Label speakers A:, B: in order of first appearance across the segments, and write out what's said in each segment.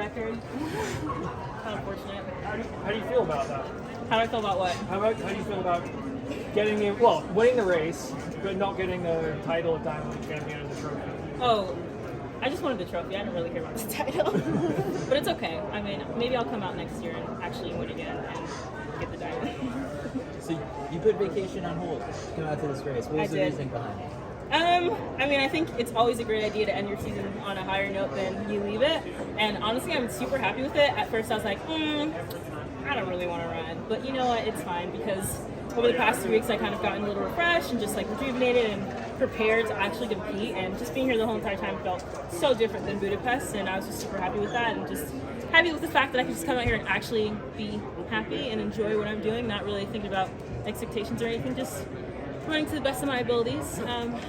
A: record. Unfortunate.
B: How do you feel about that?
A: How do I feel about what?
B: How do you feel about winning the race, but not getting the title of Diamond League champion and the trophy?
A: Oh, I just wanted the trophy. I didn't really care about the title. But it's okay. I mean, maybe I'll come out next year and actually win again and get the diamond.
C: So you put vacation on hold to come out to this race. What was the reasoning behind it?
A: I mean, I think it's always a great idea to end your season on a higher note than you leave it. And honestly, I'm super happy with it. At first, I was like, I don't really want to run. But you know what? It's fine because over the past 3 weeks, I kind of gotten a little refreshed and just like rejuvenated and prepared to actually compete. And just being here the whole entire time felt so different than Budapest. And I was just super happy with that and just happy with the fact that I could just come out here and actually be happy and enjoy what I'm doing, not really thinking about expectations or anything, just running to the best of my abilities,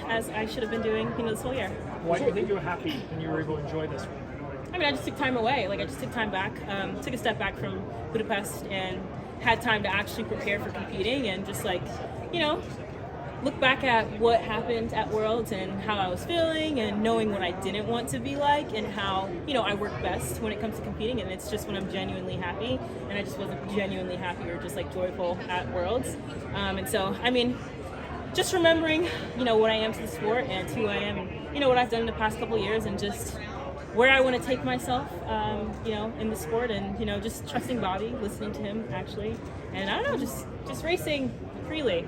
A: as I should have been doing, this whole year.
B: Why do you think you were happy when you were able to enjoy this one?
A: I mean, I just took time away. I just took time back, took a step back from Budapest and had time to actually prepare for competing and just look back at what happened at Worlds and how I was feeling and knowing what I didn't want to be like and how, I work best when it comes to competing, and it's just when I'm genuinely happy, and I just wasn't genuinely happy or just joyful at Worlds. And so, I mean, just remembering, what I am to the sport and who I am and, what I've done in the past couple of years and just where I want to take myself, in the sport and, just trusting Bobby, listening to him actually. And I don't know, just racing freely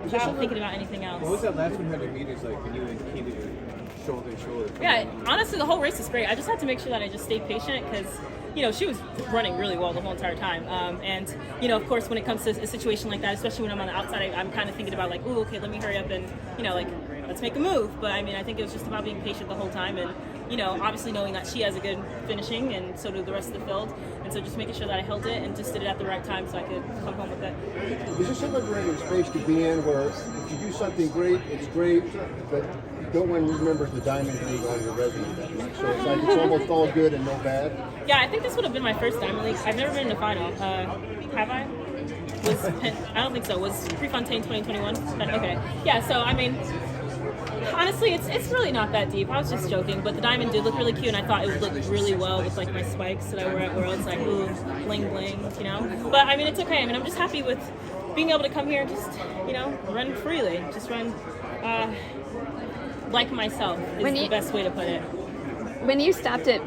A: without thinking about anything else.
D: What was that last 100 meters like when you and Keita shoulder to shoulder?
A: Yeah, honestly, the whole race was great. I just had to make sure that I just stayed patient because, she was running really well the whole entire time. And, of course, when it comes to a situation like that, especially when I'm on the outside, I'm kind of thinking about ooh, okay, let me hurry up and, let's make a move. But I mean, I think it was just about being patient the whole time and, obviously knowing that she has a good finishing and so do the rest of the field. And so just making sure that I held it and just did it at the right time so I could come home with it.
E: Is this a liberating space to be in where if you do something great, it's great, but no one remembers the Diamond League on your resume that much? So it's it's almost all good and no bad?
A: Yeah, I think this would have been my first Diamond League. I've never been in a final. Have I? I don't think so. Was Prefontaine 2021? Okay. Yeah, so I mean, honestly, it's really not that deep. I was just joking, but the diamond did look really cute, and I thought it would look really well with my spikes that I wear at Worlds, ooh, bling bling, But I mean, it's okay. I mean, I'm just happy with being able to come here and just, run freely, just run like myself is the best way to put it.
F: When you stopped it,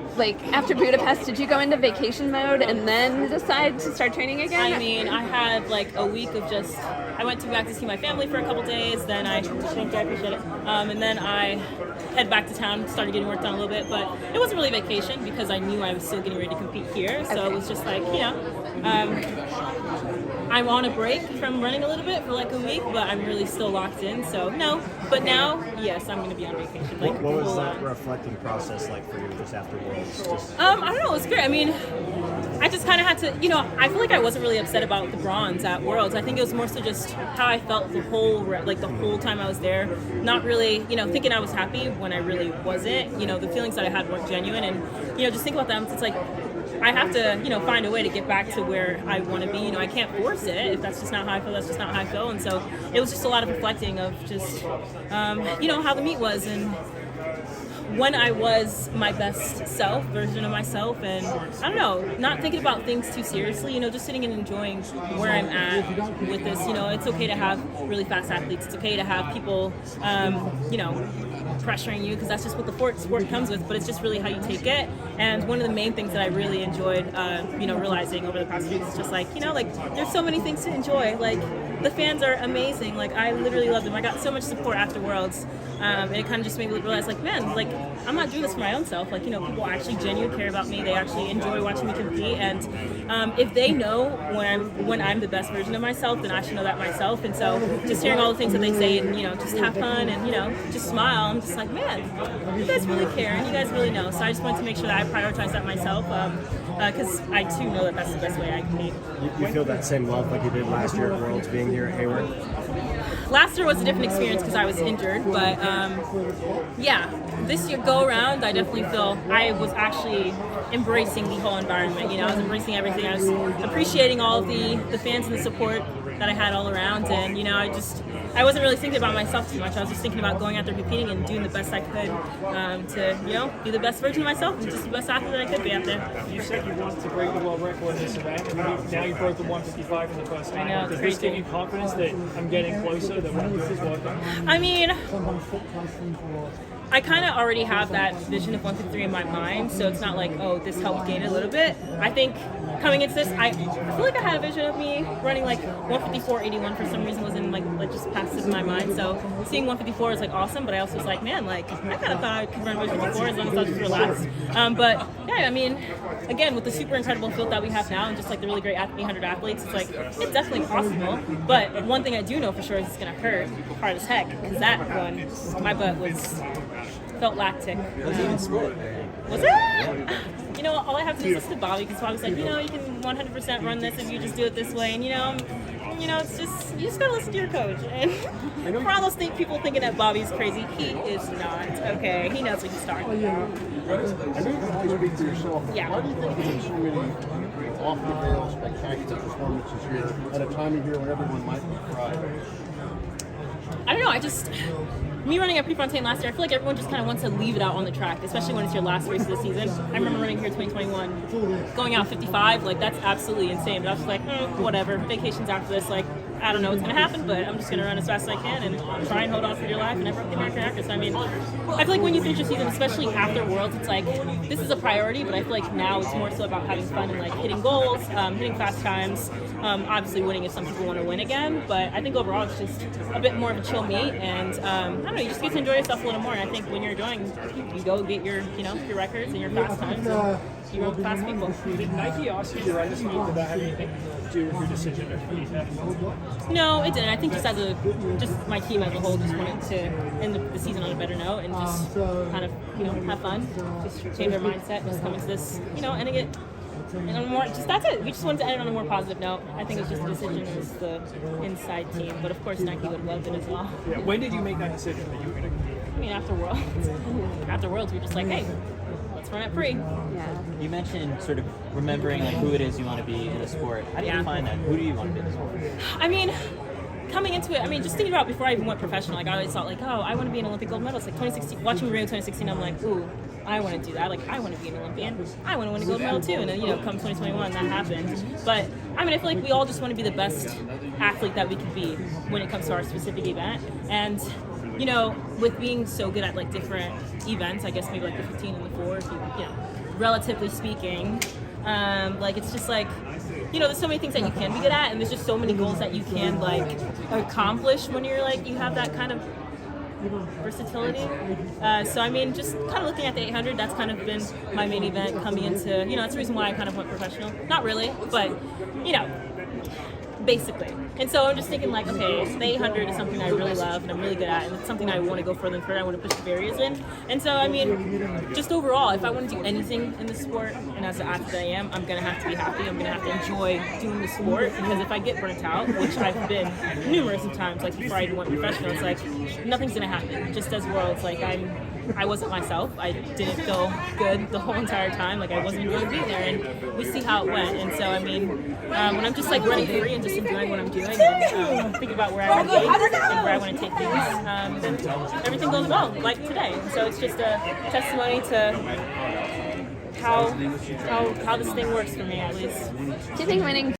F: after Budapest, did you go into vacation mode and then decide to start training again?
A: I mean, I had a week of I went back to see my family for a couple days, then I appreciate it, and then I head back to town, started getting work done a little bit, but it wasn't really vacation because I knew I was still getting ready to compete here, so It was just I'm on a break from running a little bit for a week, but I'm really still locked in, so no. But now, yes, I'm going to be on vacation.
G: What was that reflecting process like for you just afterwards?
A: I don't know, it was great. I mean, I just kind of had to, I feel like I wasn't really upset about the bronze at Worlds. I think it was more so just how I felt the whole time I was there. Not really, thinking I was happy when I really wasn't. The feelings that I had weren't genuine, and just think about them. It's I have to, find a way to get back to where I want to be. I can't force it. If that's just not how I feel, that's just not how I feel. And so it was just a lot of reflecting of just, how the meet was and when I was my best self, version of myself, and I don't know, not thinking about things too seriously, just sitting and enjoying where I'm at with this. It's okay to have really fast athletes. It's okay to have people, pressuring you because that's just what the sport comes with, but it's just really how you take it. And one of the main things that I really enjoyed, realizing over the past few weeks is just there's so many things to enjoy. The fans are amazing. I literally love them. I got so much support after Worlds. And it kind of just made me realize, I'm not doing this for my own self. People actually genuinely care about me. They actually enjoy watching me compete. And if they know when I'm the best version of myself, then I should know that myself. And so just hearing all the things that they say and, just have fun and, just smile. I'm just man, you guys really care and you guys really know. So I just wanted to make sure that I prioritize that myself because I, too, know that that's the best way I compete.
G: You feel that same love like you did last year at Worlds being here at Hayward?
A: Last year was a different experience because I was injured, but yeah, this year go around, I definitely feel I was actually embracing the whole environment. You know, I was embracing everything. I was appreciating all of the fans and the support that I had all around, and you know, I wasn't really thinking about myself too much. I was just thinking about going out there competing and doing the best I could to, you know, be the best version of myself and just the best athlete that I could be out there.
B: You said you wanted to break the world record in this event, and now you broke the 155 for the first time.
A: I know,
B: Does
A: crazy.
B: this give you confidence that I'm getting closer, that what I'm doing is working?
A: I mean, I kind of already have that vision of 153 in my mind, so it's not like, oh, this helped gain it a little bit. I think coming into this, I feel like I had a vision of me running like 154.81 for some reason was in like just passed in my mind. So seeing 154 was like awesome, but I also was like, man, like I kind of thought I could run 154 as long as I was just relaxed. But yeah, I mean, again, with the super incredible field that we have now and just like the really great 800 athletes, it's like it's definitely possible. But one thing I do know for sure is it's gonna hurt hard as heck, because that one, my butt felt lactic.
C: It was even split.
A: Was it? You know, all I have to do is listen to Bobby, because Bobby's like, you know, you can 100% run this if you just do it this way, and you know, it's just, you just gotta listen to your coach. And for all those people thinking that Bobby's crazy, he is not. Okay, he knows when he's starting.
E: I know you can always speak for yourself.
A: Yeah.
E: Why do you think there's so many off-the-rail spectacular performances here at a time of year when everyone might be fried?
A: I don't know, me running at Prefontaine last year, I feel like everyone just kind of wants to leave it out on the track, especially when it's your last race of the season. I remember running here 2021, going out 55, like that's absolutely insane. But I was just like, whatever, vacations after this, like, I don't know what's going to happen, but I'm just going to run as fast as I can and try and hold on for dear life. And I broke the American record. So I mean, I feel like when you finish your season, especially after Worlds, it's like, this is a priority, but I feel like now it's more so about having fun and like hitting goals, hitting fast times, obviously winning if some people want to win again. But I think overall it's just a bit more of a chill meet, and I don't know, you just get to enjoy yourself a little more. And I think when you're enjoying, you go get your, you know, your records and your fast times, and you run fast people.
B: Did Nike ask you to run this meet? Did that have anything to do with your decision to compete there?
A: No, it didn't. I think just my team as a whole just wanted to end the season on a better note and just kind of, you know, have fun, just change our mindset, just come into this, you know, ending it. And on more, just that's it. We just wanted to end it on a more positive note. I think it was just a decision as the inside team, but of course Nike would have loved it as well.
B: Yeah. When did you make that decision that you were going to compete?
A: I mean, after Worlds, we were just like, hey, let's run it free.
F: Yeah.
C: You mentioned sort of remembering like who it is you want to be in a sport. How do you define that? Who do you want to be in a sport?
A: I mean, coming into it, I mean, just thinking about before I even went professional, like I always thought like, oh, I want to be an Olympic gold medalist. Like 2016, watching Rio 2016, I'm like, ooh, I want to do that. Like, I want to be an Olympian. I want to win a gold medal too. And then, you know, come 2021, that happened. But I mean, I feel like we all just want to be the best athlete that we can be when it comes to our specific event. And you know, with being so good at like different events, I guess maybe like the 15 and the 4, if you know, relatively speaking, like it's just like, you know, there's so many things that you can be good at, and there's just so many goals that you can like accomplish when you're like, you have that kind of versatility. So I mean, just kind of looking at the 800, that's kind of been my main event coming into, you know, that's the reason why I kind of went professional. Not really, but you know, basically. And so I'm just thinking like, okay, the 800 is something I really love and I'm really good at, and it's something I want to go further and further. I want to push the barriers in. And so I mean, just overall, if I want to do anything in the sport, and as the athlete I am, I'm gonna have to be happy. I'm gonna have to enjoy doing the sport, because if I get burnt out, which I've been numerous of times, like before I even went professional, it's like nothing's gonna happen. Just as Worlds, like I wasn't myself. I didn't feel good the whole entire time. Like I wasn't enjoying being there, and we see how it went. And so I mean, when I'm just like running free and just enjoying what I'm doing, and thinking about where I want to be and where I want to take things, then everything goes well. Like today. So it's just a testimony to how this thing works for me, at least.
F: Do you think winning